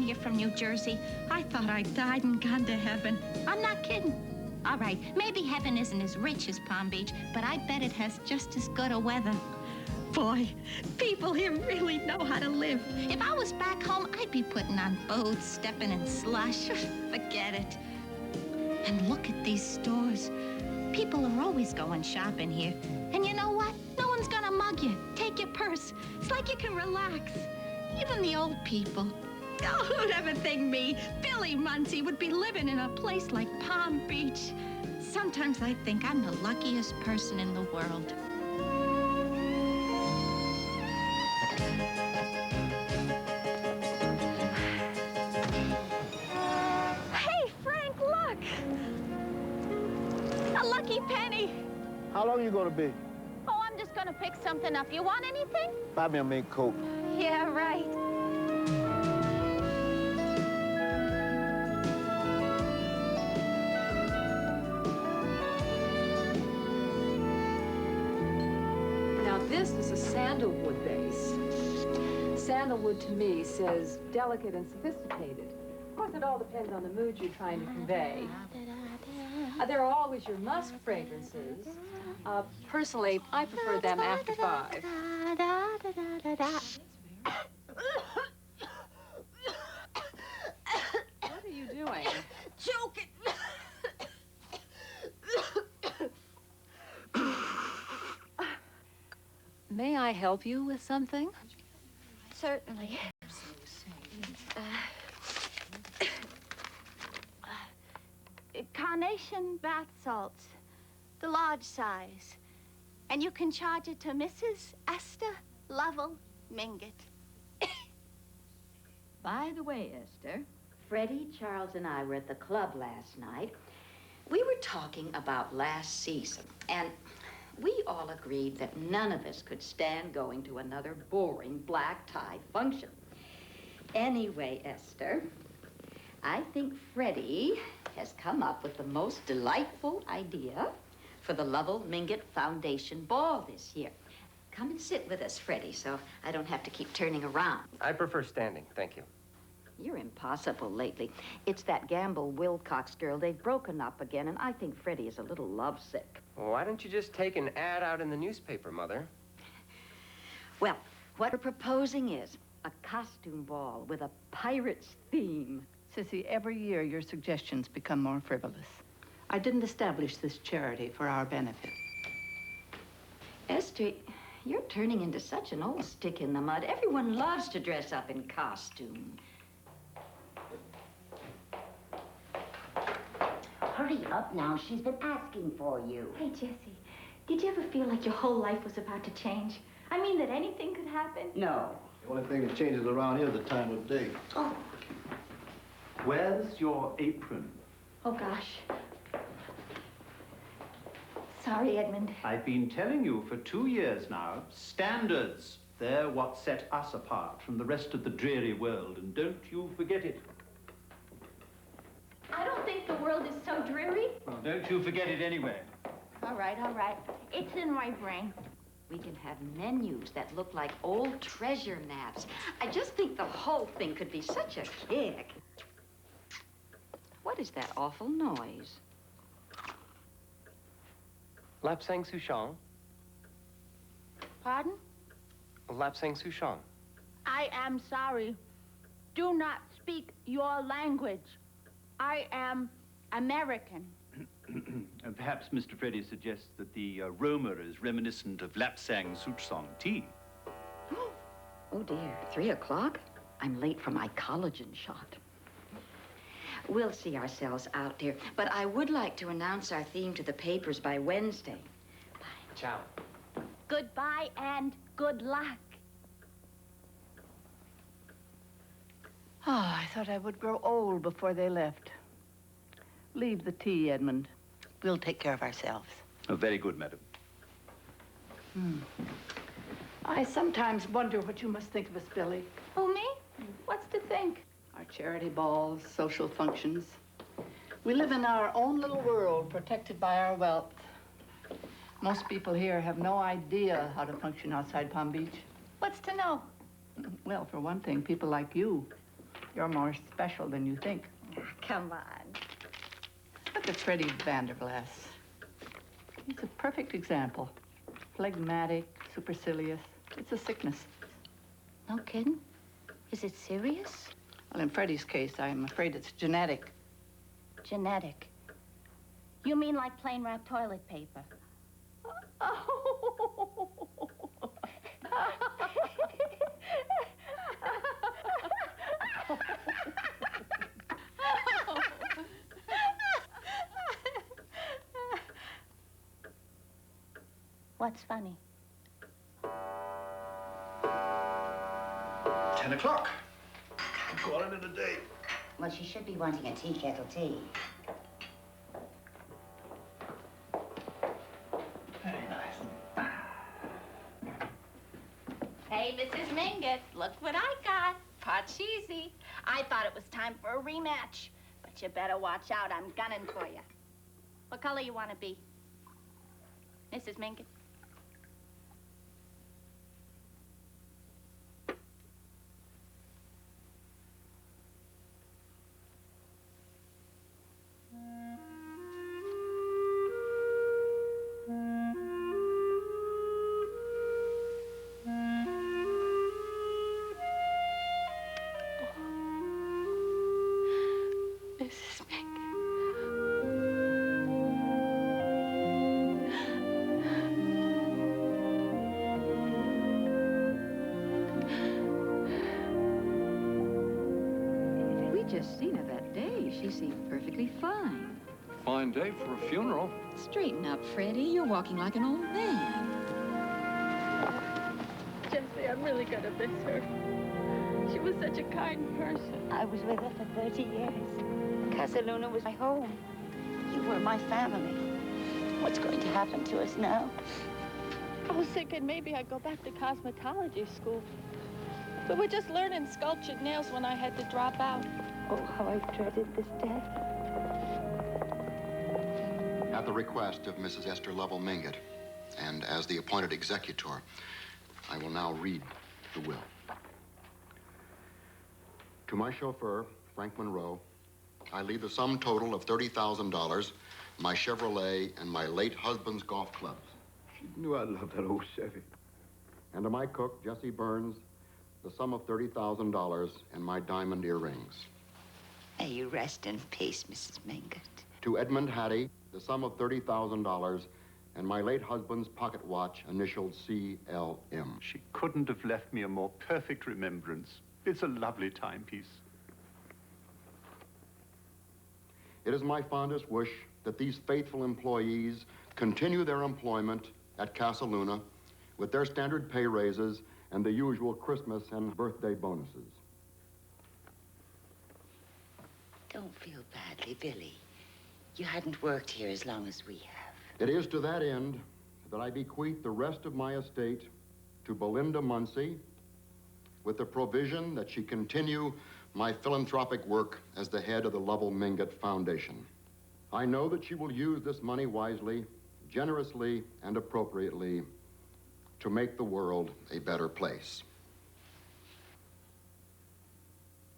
here from New Jersey. I thought I died and gone to heaven. I'm not kidding. All right, maybe heaven isn't as rich as Palm Beach, but I bet it has just as good a weather. Boy, people here really know how to live. If I was back home, I'd be putting on boats, stepping in slush. Forget it. And look at these stores. People are always going shopping here. And you know what? No one's gonna mug you. Take your purse. It's like you can relax. Even the old people. Oh, who'd ever think me, Billie Muncey, would be living in a place like Palm Beach? Sometimes I think I'm the luckiest person in the world. Hey, Frank, look! A lucky penny. How long are you gonna be? Oh, I'm just gonna pick something up. You want anything? Buy me a mink coat. Yeah, right. Now, this is a sandalwood vase. Sandalwood, to me, says delicate and sophisticated. Of course, it all depends on the mood you're trying to convey. There are always your musk fragrances. Personally, I prefer them after 5. What are you doing? Choking. May I help you with something? Certainly. Carnation bath salts, the large size. And you can charge it to Mrs. Esther Lovell-Mingott. By the way, Esther, Freddie, Charles, and I were at the club last night. We were talking about last season, and we all agreed that none of us could stand going to another boring black tie function. Anyway, Esther, I think Freddie has come up with the most delightful idea for the Lovell-Mingott Foundation Ball this year. Come and sit with us, Freddie, so I don't have to keep turning around. I prefer standing, thank you. You're impossible lately. It's that Gamble Wilcox girl. They've broken up again, and I think Freddie is a little lovesick. Well, why don't you just take an ad out in the newspaper, Mother? Well, what we're proposing is a costume ball with a pirate's theme. Cissy, every year your suggestions become more frivolous. I didn't establish this charity for our benefit. Esther, you're turning into such an old stick in the mud. Everyone loves to dress up in costume. Hurry up now. She's been asking for you. Hey, Jessie, did you ever feel like your whole life was about to change? I mean, that anything could happen? No. The only thing that changes around here is the time of day. Oh. Where's your apron? Oh, gosh. Sorry, Edmund. I've been telling you for 2 years now, standards. They're what set us apart from the rest of the dreary world, and don't you forget it. I don't think the world is so dreary. Well, don't you forget it anyway. All right, all right. It's in my brain. We can have menus that look like old treasure maps. I just think the whole thing could be such a kick. What is that awful noise? Lapsang Souchong. Pardon? Lapsang Souchong. I am sorry. Do not speak your language. I am American. Perhaps Mr. Freddie suggests that the aroma is reminiscent of Lapsang Souchong tea. Oh, dear. 3 o'clock? I'm late for my collagen shot. We'll see ourselves out, dear. But I would like to announce our theme to the papers by Wednesday. Bye. Ciao. Goodbye and good luck. Oh, I thought I would grow old before they left. Leave the tea, Edmund. We'll take care of ourselves. Oh, very good, madam. I sometimes wonder what you must think of us, Billie. Oh, me? What's to think? Our charity balls, social functions. We live in our own little world, protected by our wealth. Most people here have no idea how to function outside Palm Beach. What's to know? Well, for one thing, people like you. You're more special than you think. Come on. Look at Freddie Vanderplas. He's a perfect example. Phlegmatic, supercilious. It's a sickness. No kidding? Is it serious? Well, in Freddie's case, I'm afraid it's genetic. Genetic. You mean like plain wrapped toilet paper? What's funny? 10 o'clock. I'm calling it a day. Well, she should be wanting a tea kettle tea. Very nice. Hey, Mrs. Mingott, look what I got. Parcheesi. I thought it was time for a rematch. But you better watch out. I'm gunning for you. What color you want to be? Mrs. Mingott? Just seen her that day. She seemed perfectly fine. Fine day for a funeral. Straighten up, Freddie. You're walking like an old man. Jessie, I'm really gonna miss her. She was such a kind person. I was with her for 30 years. Casa Luna was my home. You were my family. What's going to happen to us now? I was thinking maybe I'd go back to cosmetology school. We were just learning sculptured nails when I had to drop out. Oh, how I dreaded this day. At the request of Mrs. Esther Lovell-Mingott, and as the appointed executor, I will now read the will. To my chauffeur, Frank Monroe, I leave the sum total of $30,000, my Chevrolet, and my late husband's golf clubs. She knew I loved that old Chevy. And to my cook, Jesse Burns, the sum of $30,000 and my diamond earrings. May you rest in peace, Mrs. Mingott. To Edmund Haddy, the sum of $30,000 and my late husband's pocket watch initialed CLM. She couldn't have left me a more perfect remembrance. It's a lovely timepiece. It is my fondest wish that these faithful employees continue their employment at Casa Luna with their standard pay raises and the usual Christmas and birthday bonuses. Don't feel badly, Billy. You hadn't worked here as long as we have. It is to that end that I bequeath the rest of my estate to Belinda Muncey with the provision that she continue my philanthropic work as the head of the Lovell-Mingott Foundation. I know that she will use this money wisely, generously, and appropriately to make the world a better place.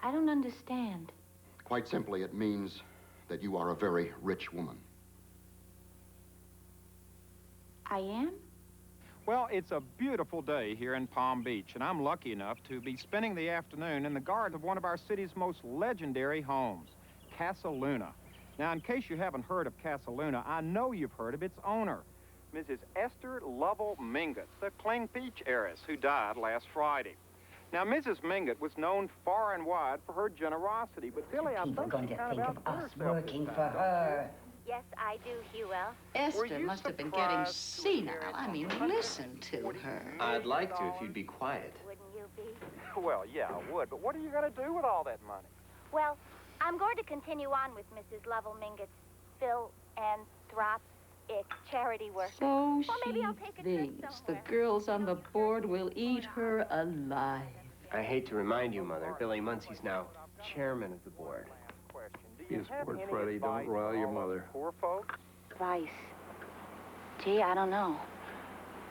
I don't understand. Quite simply, it means that you are a very rich woman. I am? Well, it's a beautiful day here in Palm Beach, and I'm lucky enough to be spending the afternoon in the garden of one of our city's most legendary homes, Casa Luna. Now, in case you haven't heard of Casa Luna, I know you've heard of its owner, Mrs. Esther Lovell-Mingott, the Cling Beach heiress who died last Friday. Now, Mrs. Mingott was known far and wide for her generosity, but Billy, I People think going she to kind think of of outdid us herself working this for time, don't you? her. Yes, I do, Huel. Esther must have been getting senile. I mean, listen to her. I'd like to if you'd be quiet. Wouldn't you be? Well, yeah, I would, but what are you going to do with all that money? Well, I'm going to continue on with Mrs. Lovell-Mingott's philanthropic charity work. So Well, maybe she I'll take a trip thinks. The somewhere. girls on the board will eat her alive. I hate to remind you, Mother, Billie Muncey's now chairman of the board. Be a sport, Freddie. Don't rile your mother. Poor folks. Advice. Gee, I don't know.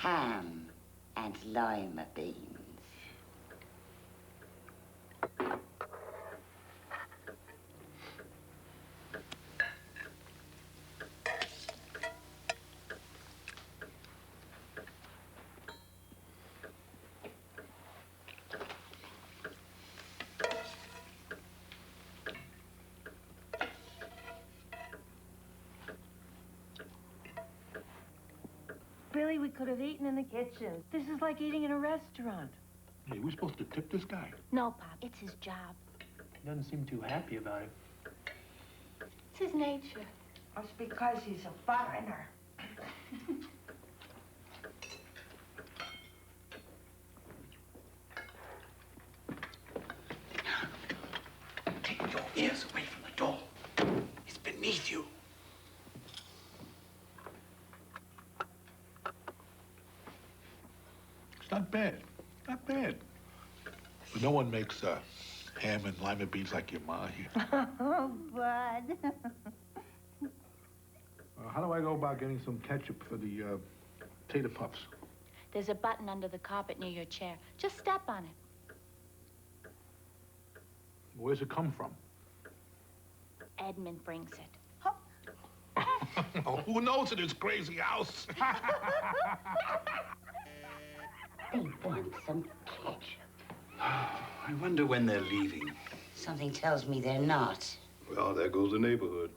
ham and lima beans. Billy, we could have eaten in the kitchen. This is like eating in a restaurant. Hey, we're supposed to tip this guy. No, Pop, it's his job. He doesn't seem too happy about it. It's his nature. That's because he's a foreigner. Take your ears away from the door. It's beneath you. It's not bad. Not bad. But no one makes ham and lima beans like your ma here. Oh, Bud. How do I go about getting some ketchup for the tater puffs? There's a button under the carpet near your chair. Just step on it. Where's it come from? Edmund brings it. Oh, who knows in this crazy house? They want some ketchup. I wonder when they're leaving. Something tells me they're not. Well, there goes the neighborhood.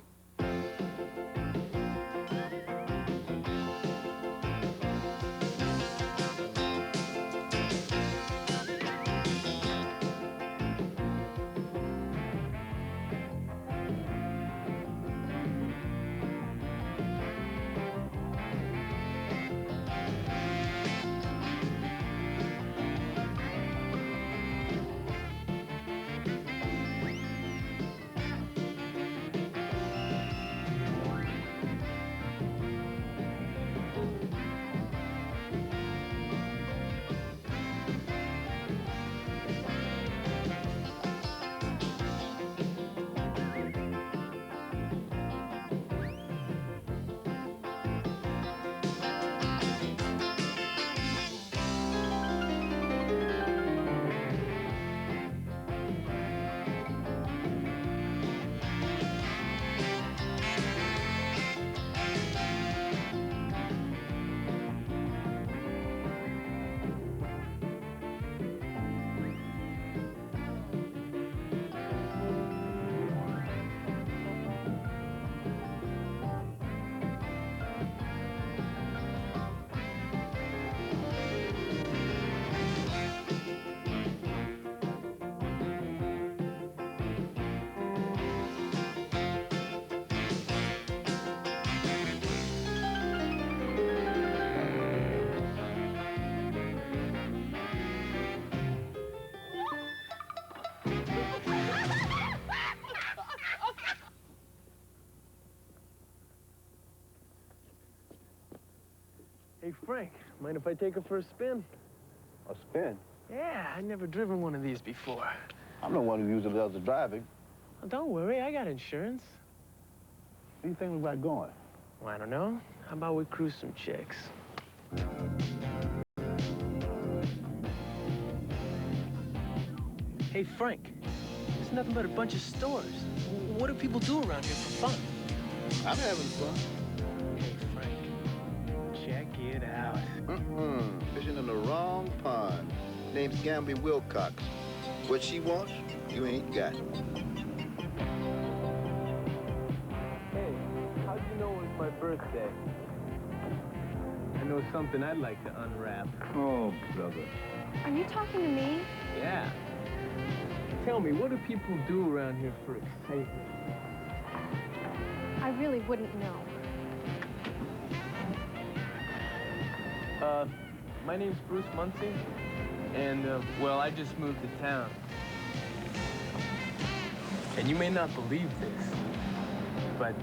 Hey, Frank, mind if I take her for a spin? A spin? Yeah, I've never driven one of these before. I'm the one who usually does the driving. Well, don't worry, I got insurance. Where do you think about going? Well, I don't know. How about we cruise some chicks? Hey, Frank, it's nothing but a bunch of stores. What do people do around here for fun? I'm having fun. Hey, Frank, check it out. Fishing in the wrong pond. Name's Gamby Wilcox. What she wants, you ain't got. Hey, how'd you know it was my birthday? I know something I'd like to unwrap. Oh, brother. Are you talking to me? Yeah. Tell me, what do people do around here for excitement? I really wouldn't know. My name's Bruce Muncey, and, well, I just moved to town. And you may not believe this, but,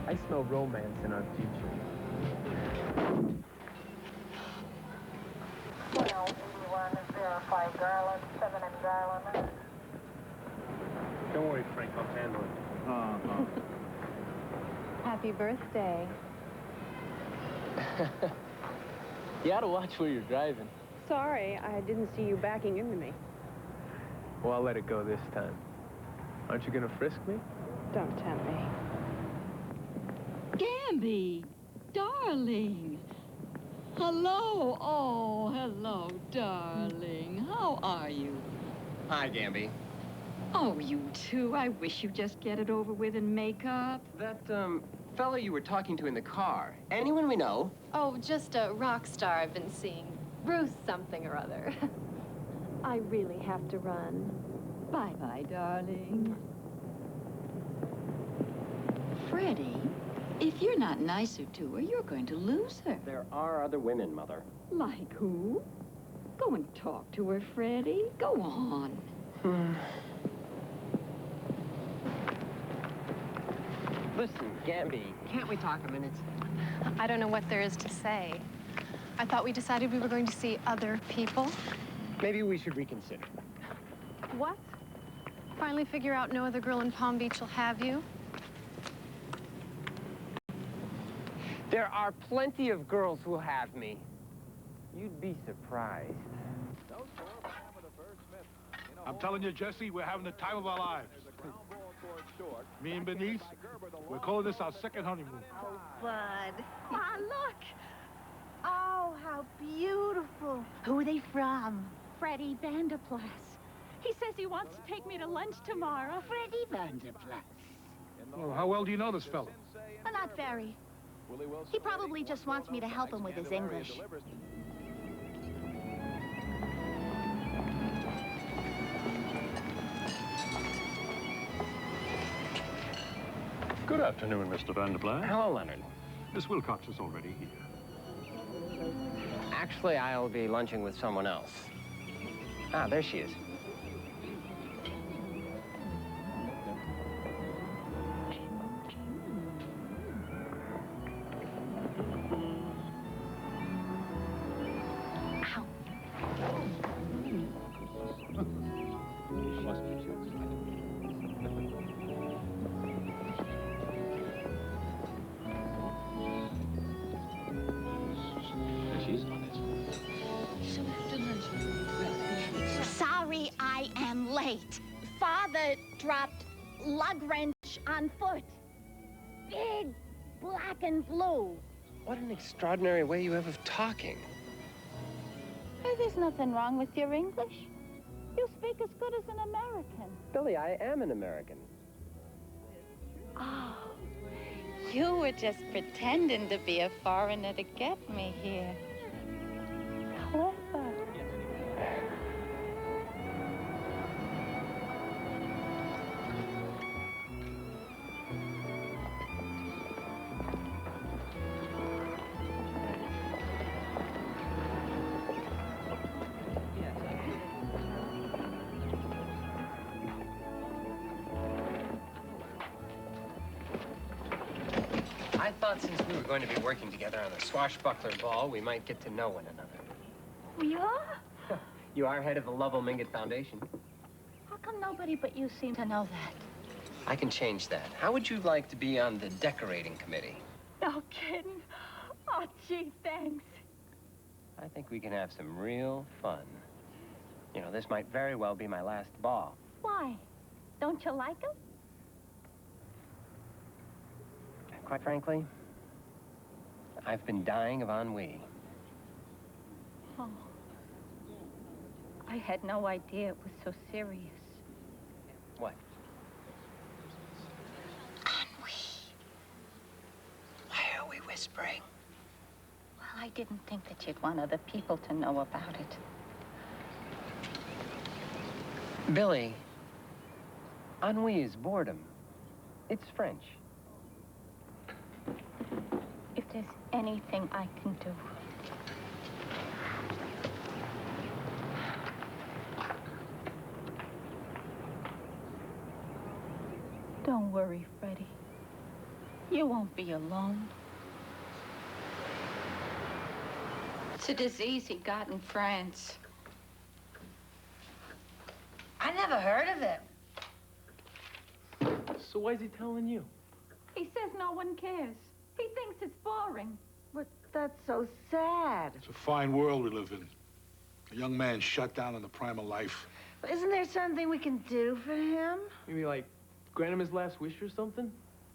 I smell romance in our future. 128105 Garland, 7 in Garland. Don't worry, Frank, I'll handle it. Happy birthday. You ought to watch where you're driving. Sorry, I didn't see you backing into me. Well, I'll let it go this time. Aren't you gonna frisk me? Don't tempt me. Gamby, darling. Hello. Oh, hello, darling. How are you? Hi, Gamby. Oh, you too. I wish you'd just get it over with and make up. That, fellow you were talking to in the car, anyone we know? Oh, just a rock star I've been seeing. Bruce something or other. I really have to run. Bye-bye, darling. Freddie, if you're not nicer to her, you're going to lose her. There are other women, Mother. Like who? Go and talk to her, Freddie. Go on. Listen, Gamby, can't we talk a minute? I don't know what there is to say. I thought we decided we were going to see other people. Maybe we should reconsider. What? Finally figure out no other girl in Palm Beach will have you? There are plenty of girls who'll have me. You'd be surprised. I'm telling you, Jesse, we're having the time of our lives. Me and Bernice, we're calling this our second honeymoon. Oh, Bud. Ah, look. Oh, how beautiful. Who are they from? Freddie Vanderplas. He says he wants to take me to lunch tomorrow. Freddie Vanderplas. Well, how well do you know this fellow? Well, not very. He probably just wants me to help him with his English. Good afternoon, Mr. Vanderplas. Hello, Leonard. Miss Wilcox is already here. Actually, I'll be lunching with someone else. Ah, there she is. Sorry I am late. Father dropped lug wrench on foot. Big, black and blue. What an extraordinary way you have of talking. There's nothing wrong with your English. You speak as good as an American. Billy, I am an American. Oh, you were just pretending to be a foreigner to get me here. Clever. I thought since we were going to be working together on the swashbuckler ball, we might get to know one another. We are? You are head of the Lovell-Mingott Foundation. How come nobody but you seem to know that? I can change that. How would you like to be on the decorating committee? No kidding. Oh, gee, thanks. I think we can have some real fun. You know, this might very well be my last ball. Why? Don't you like him? Quite frankly, I've been dying of ennui. Oh. I had no idea it was so serious. What? Ennui. Why are we whispering? Well, I didn't think that you'd want other people to know about it. Billy, ennui is boredom. It's French. If there's anything I can do. Don't worry, Freddie. You won't be alone. It's a disease he got in France. I never heard of it. So why is he telling you? He says no one cares. He thinks it's boring. But That's so sad. It's a fine world we live in. A young man shut down in the prime of life. Isn't there something we can do for him? Maybe, like, grant him his last wish or something?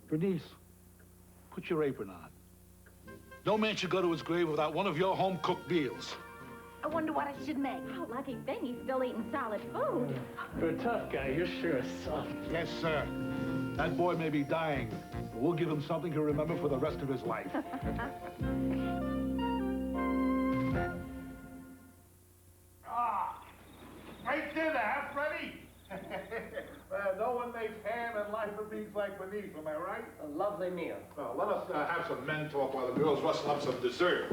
Bernice, put your apron on. No man should go to his grave without one of your home-cooked meals. I wonder what I should make. Oh, lucky thing he's still eating solid food. For a tough guy, you're sure soft. Yes, sir. That boy may be dying, but we'll give him something he'll remember for the rest of his life. Great dinner, huh, Freddie? No one makes ham and lima beans like Bernice, am I right? A lovely meal. Well, let us have some men talk while the girls rustle up some dessert.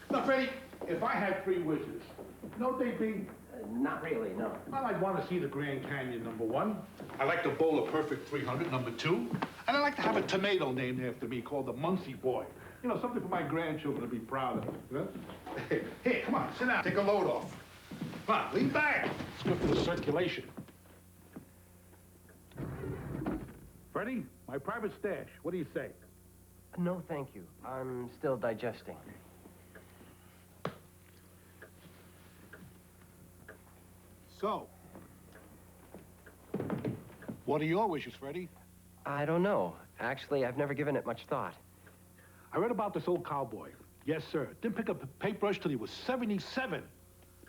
Now, Freddie, if I had 3 wishes, you know what they'd be? Not really, no. Well, I'd want to see the Grand Canyon, #1. I'd like to bowl a perfect 300, #2. And I'd like to have a tomato named after me called the Muncey Boy. You know, something for my grandchildren to be proud of. You know? Here, come on, sit down. Take a load off. Come on, lean back. It's good for the circulation. Freddie, my private stash. What do you say? No, thank you. I'm still digesting. So, what are your wishes, Freddie? I don't know. Actually, I've never given it much thought. I read about this old cowboy. Yes, sir. Didn't pick up a paintbrush till he was 77.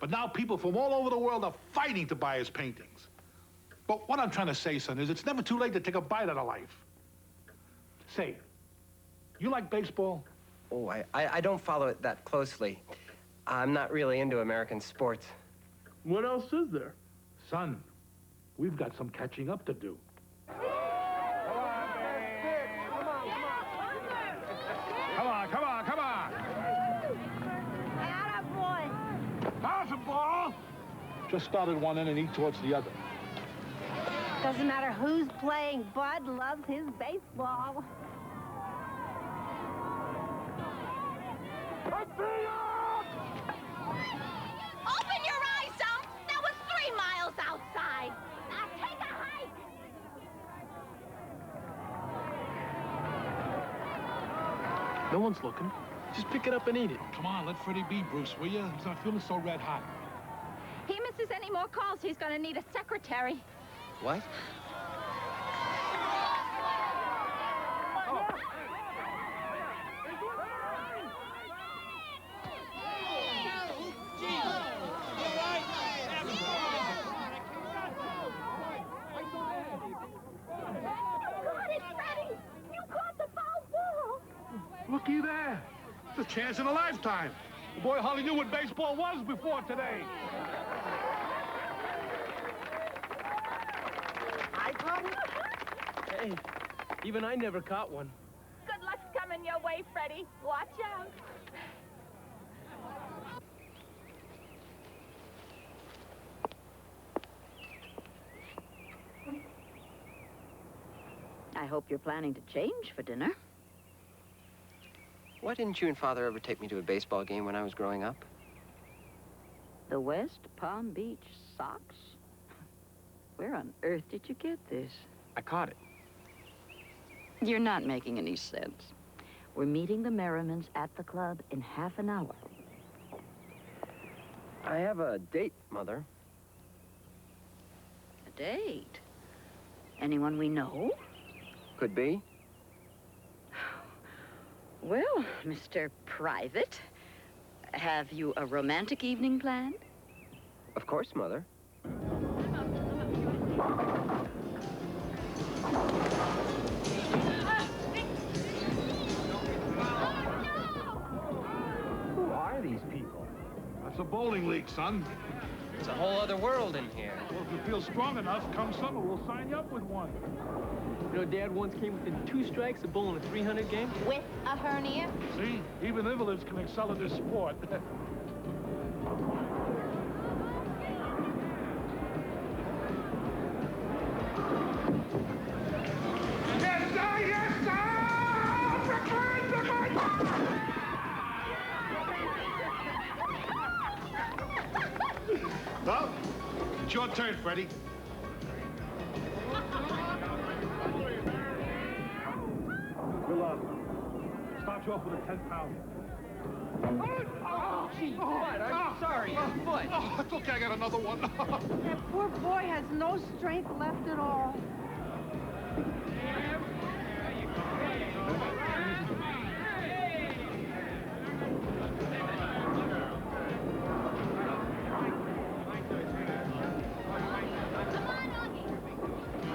But now people from all over the world are fighting to buy his paintings. But what I'm trying to say, son, is it's never too late to take a bite out of life. Say, you like baseball? Oh, I don't follow it that closely. I'm not really into American sports. What else is there? Son, we've got some catching up to do. Come on. Attaboy. Pass the ball. Just started one end and eat towards the other. Doesn't matter who's playing, Bud loves his baseball. Open your eyes, some. That was 3 miles outside. Now take a hike. No one's looking. Just pick it up and eat it. Come on, let Freddie be, Bruce, will you? He's not feeling so red hot. He misses any more calls, he's gonna need a secretary. What? Looky there. It's a chance in a lifetime. The boy hardly knew what baseball was before today. I caught it. Hey, even I never caught one. Good luck's coming your way, Freddie. Watch out. I hope you're planning to change for dinner. Why didn't you and Father ever take me to a baseball game when I was growing up? The West Palm Beach Sox? Where on earth did you get this? I caught it. You're not making any sense. We're meeting the Merrimans at the club in half an hour. I have a date, Mother. A date? Anyone we know? Could be. Well, Mr. Private, have you a romantic evening planned? Of course, Mother. Who are these people? That's a bowling league, son. It's a whole other world in here. Well, if you feel strong enough, come summer, we'll sign you up with one. You know, Dad once came within 2 strikes of bowling a 300 game. With a hernia? See, even invalids can excel in this sport. Yes, sir! Yes, sir! Well, it's your turn, Freddie. Good luck. Start start you off with a 10-pounder. Oh, gee, what? I'm sorry, your foot. Oh, it's okay, I got another one. That poor boy has no strength left at all.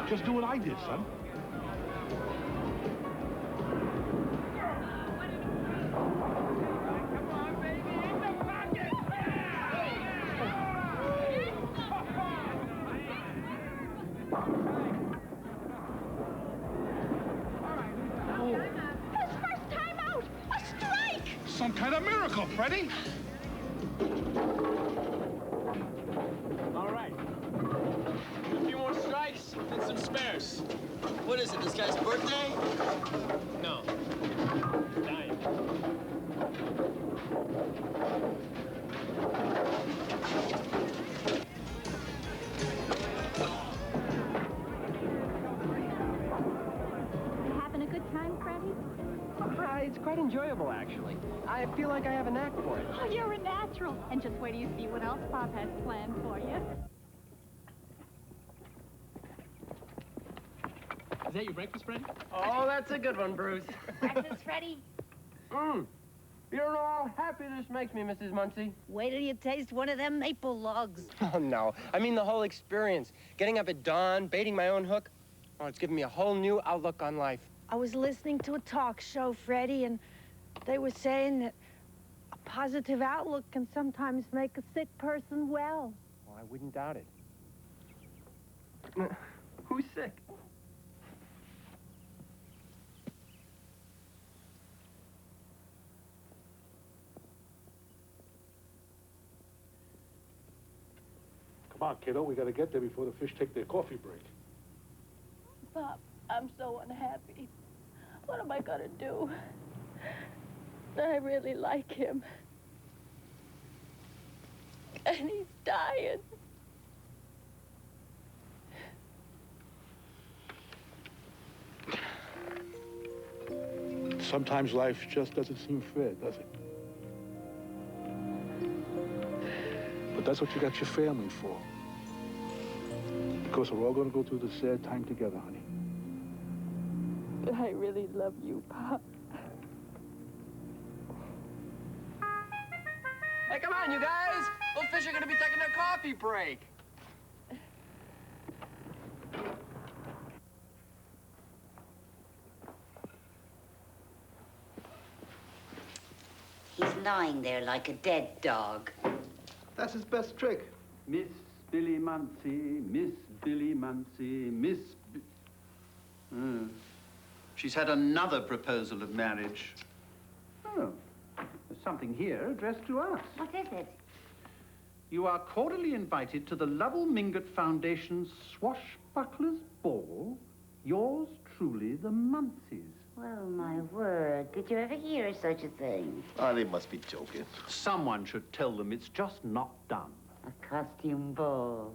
Just do what I did, son. His first time out! A strike! Some kind of miracle, Freddie. All right. A few more strikes and some spares. What is it, this guy's birthday? No. Dying. You having a good time, Freddie? It's quite enjoyable, actually. I feel like I have a knack for it. Oh, you're a natural. And just wait till you see what else Pop has planned for you. Is that your breakfast, Freddie? Oh, that's a good one, Bruce. Breakfast, Freddie? You don't know how happy this makes me, Mrs. Muncey. Wait till you taste one of them maple logs. Oh, no. I mean the whole experience. Getting up at dawn, baiting my own hook. Oh, it's given me a whole new outlook on life. I was listening to a talk show, Freddie, and they were saying that a positive outlook can sometimes make a sick person well. Oh, I wouldn't doubt it. Who's sick? Come on, kiddo, we gotta get there before the fish take their coffee break. Pop, I'm so unhappy. What am I gonna do? I really like him. And he's dying. Sometimes life just doesn't seem fair, does it? But that's what you got your family for. Because we're all gonna go through this sad time together, honey. I really love you, Pop. Hey, come on, you guys! Those fish are gonna be taking their coffee break. He's lying there like a dead dog. That's his best trick. Miss Billie Muncey, Miss Billie Muncey, Miss... She's had another proposal of marriage. Oh, there's something here addressed to us. What is it? You are cordially invited to the Lovell-Mingott Foundation's Swashbucklers Ball. Yours truly, the Munceys. Well, my word, did you ever hear of such a thing? Oh, they must be joking. Someone should tell them it's just not done. A costume ball.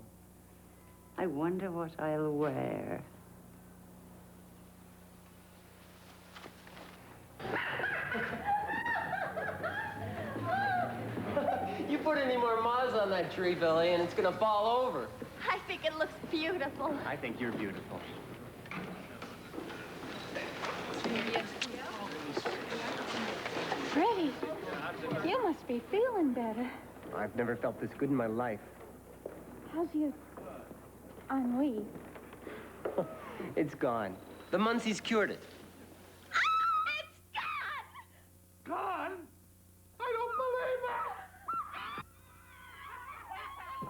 I wonder what I'll wear. You put any more moss on that tree, Billy, and it's gonna fall over. I think it looks beautiful. I think you're beautiful. Freddie, you must be feeling better. I've never felt this good in my life. How's your ennui? It's gone. The Munceys cured it. Gone? I don't believe it!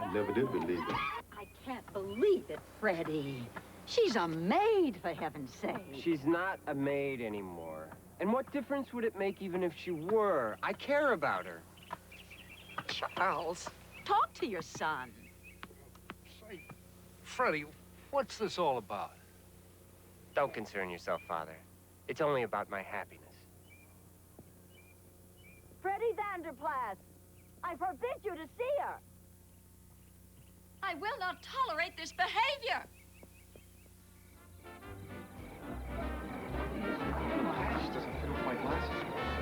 I never did believe it. I can't believe it, Freddie. She's a maid, for heaven's sake. She's not a maid anymore. And what difference would it make even if she were? I care about her. Charles, talk to your son. Say, Freddie, what's this all about? Don't concern yourself, Father. It's only about my happiness. Freddie Vanderplas, I forbid you to see her. I will not tolerate this behavior. This doesn't fit with my glasses.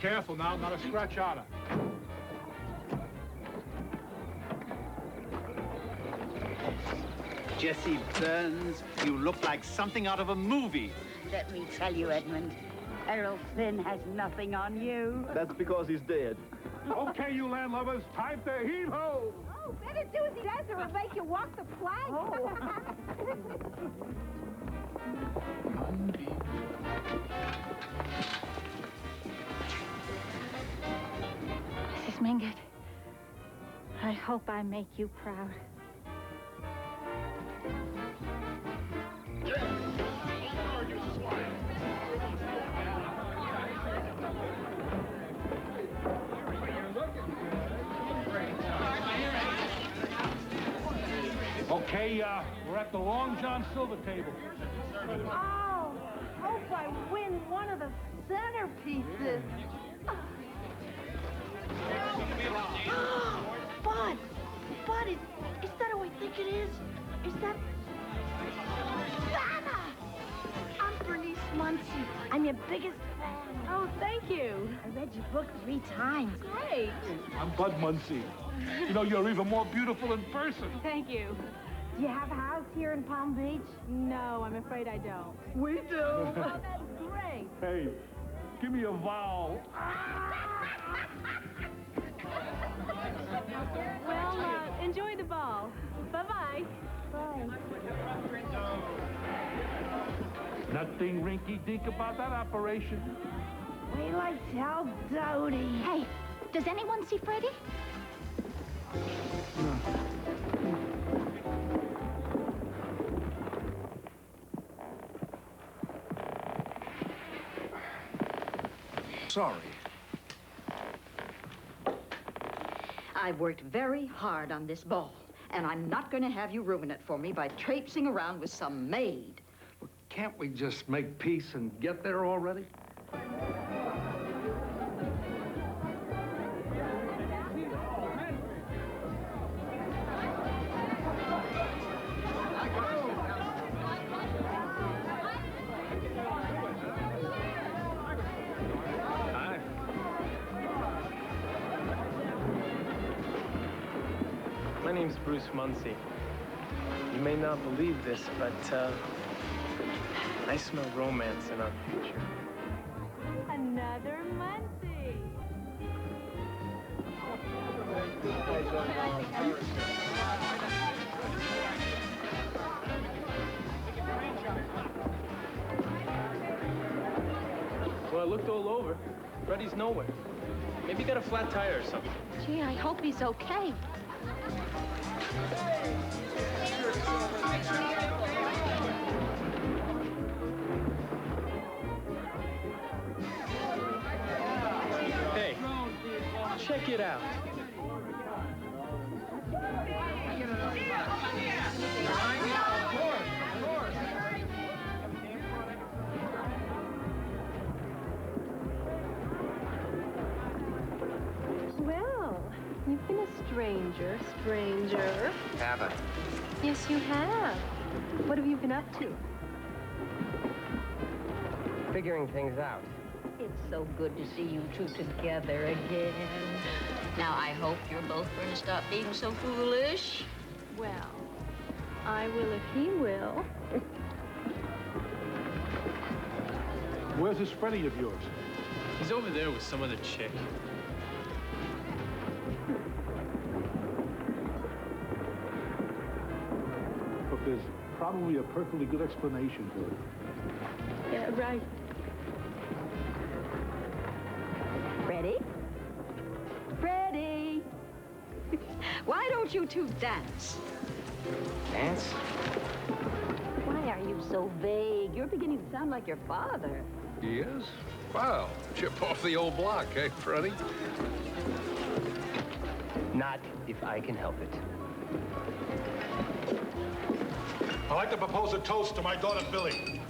Careful now, not a scratch on her. Jesse Burns, you look like something out of a movie. Let me tell you, Edmund, Errol Flynn has nothing on you. That's because he's dead. Okay, you landlubbers, time to heave-ho! Oh, better do as he does or it'll make you walk the plank. Mrs. Mingott, I hope I make you proud. Okay, we're at the Long John Silver table. Oh, hope I win one of the centerpieces. Bud, is that who I think it is? Is that... Anna! I'm Bernice Muncey. I'm your biggest fan. Oh, thank you. I read your book 3 times. Great. I'm Bud Muncey. You know, you're even more beautiful in person. Thank you. Do you have a house here in Palm Beach? No, I'm afraid I don't. We do. Oh, that's great. Hey, give me a vowel. Well, enjoy the ball. Bye-bye. Bye. Nothing rinky-dink about that operation. Wait till I tell Dodie. Hey, does anyone see Freddie? Sorry. I've worked very hard on this ball, and I'm not going to have you ruin it for me by traipsing around with some maid. Can't we just make peace and get there already? My name's Bruce Munceys. You may not believe this, but I smell romance in our future. Another Muncie. Well, I looked all over. Freddie's nowhere. Maybe he got a flat tire or something. Gee, I hope he's okay. Hey, check it out. Well, you've been a stranger. Have I? Yes, you have. What have you been up to? Figuring things out. It's so good to see you two together again. Now, I hope you're both going to stop being so foolish. Well, I will if he will. Where's this Freddie of yours? He's over there with some other chick. Look, there's probably a perfectly good explanation to it. Yeah, right. Freddie? Freddie! Why don't you two dance? Dance? Why are you so vague? You're beginning to sound like your father. He is? Wow, chip off the old block, eh, Freddie? Not if I can help it. I'd like to propose a toast to my daughter, Billie.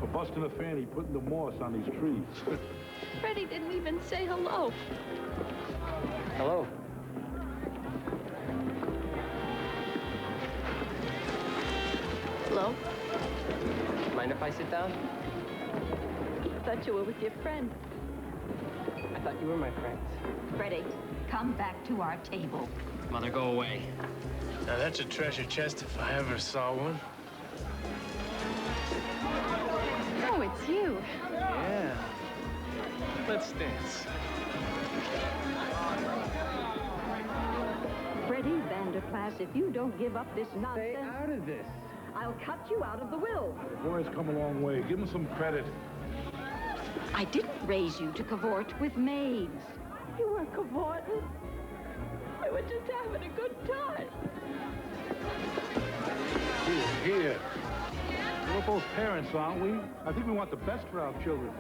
For busting a fanny, putting the moss on these trees. Freddie didn't even say hello. Hello. Hello? Mind if I sit down? I thought you were with your friend. I thought you were my friends. Freddie, come back to our table. Mother, go away. Now, that's a treasure chest if I ever saw one. Oh, it's you. Yeah. Let's dance. Freddie Vanderplas, if you don't give up this nonsense... Stay out of this. I'll cut you out of the will. The boy's come a long way. Give him some credit. I didn't raise you to cavort with maids. You weren't cavorting. We were just having a good time. Here. We're both parents, aren't we? I think we want the best for our children.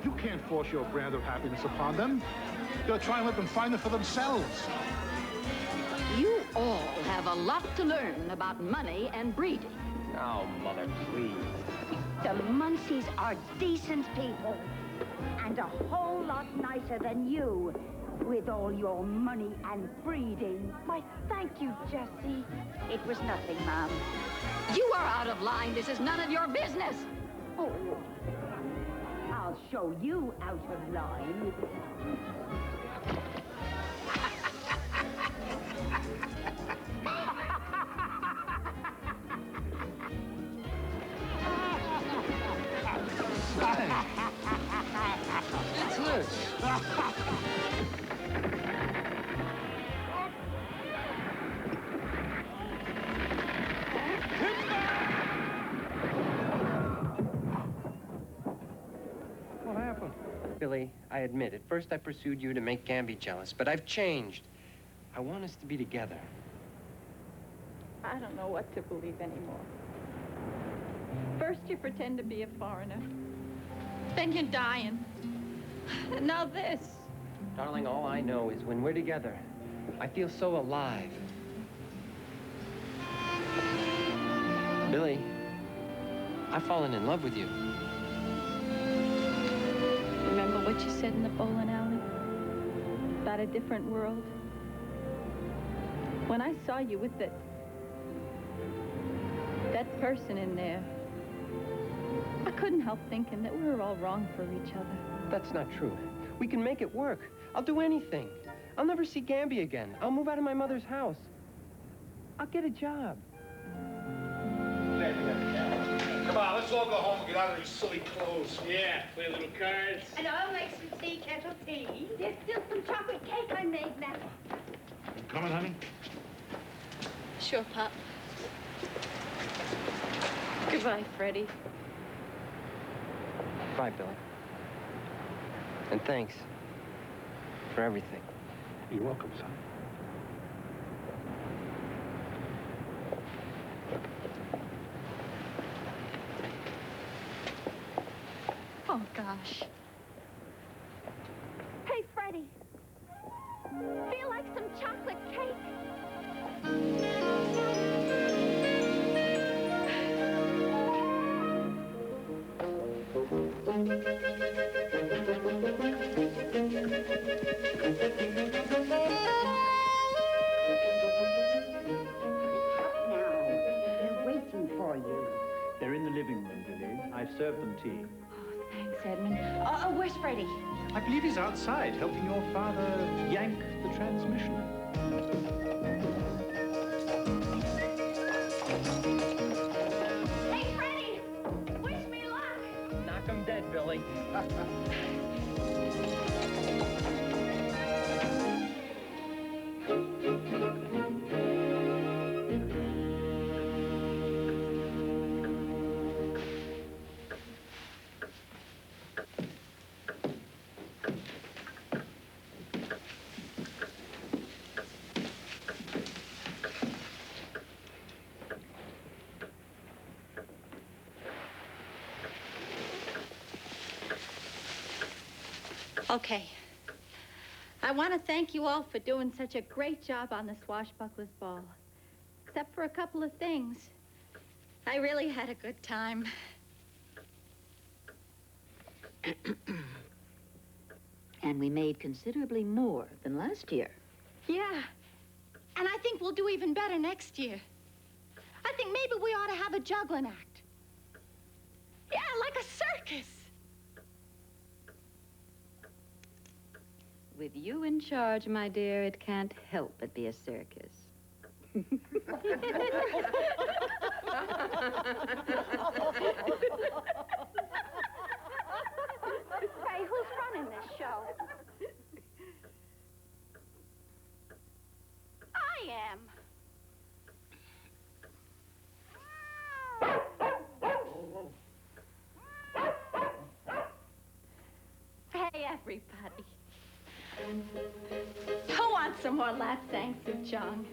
You can't force your brand of happiness upon them. You gotta try and let them find it for themselves. You all have a lot to learn about money and breeding. Oh, Mother, please. The Munceys are decent people. And a whole lot nicer than you. With all your money and breeding. Why, thank you, Jessie. It was nothing, Mom. You are out of line. This is none of your business. Oh, I'll show you out of line. It's this. What happened? Billy, I admit, at first I pursued you to make Gamby jealous, but I've changed. I want us to be together. I don't know what to believe anymore. First you pretend to be a foreigner. Then you're dying. And now this. Darling, all I know is when we're together, I feel so alive. Billy, I've fallen in love with you. Remember what you said in the bowling alley? About a different world? When I saw you with that person in there, I couldn't help thinking that we were all wrong for each other. That's not true. We can make it work. I'll do anything. I'll never see Gamby again. I'll move out of my mother's house. I'll get a job. Come on, let's all go home and get out of these silly clothes. Yeah, play little cards. And I'll make some tea, kettle tea. There's still some chocolate cake I made now. You coming, honey? Sure, Pop. Goodbye, Freddie. Bye, Billy. And thanks for everything. You're welcome, son. Oh, gosh. Hey, Freddie. Feel like some chocolate cake? They're waiting for you. They're in the living room, Billy. I've served them tea. Thanks, Edmund. Where's Freddie? I believe he's outside helping your father yank the transmission. Hey, Freddie! Wish me luck! Knock 'em dead, Billy. Okay. I want to thank you all for doing such a great job on the Swashbucklers Ball. Except for a couple of things. I really had a good time. And we made considerably more than last year. Yeah. And I think we'll do even better next year. I think maybe we ought to have a juggling act. Yeah, like a circus. With you in charge, my dear, it can't help but be a circus. Hey, who's running this show? I am. Hey, everybody. Who wants some more lap dances, John?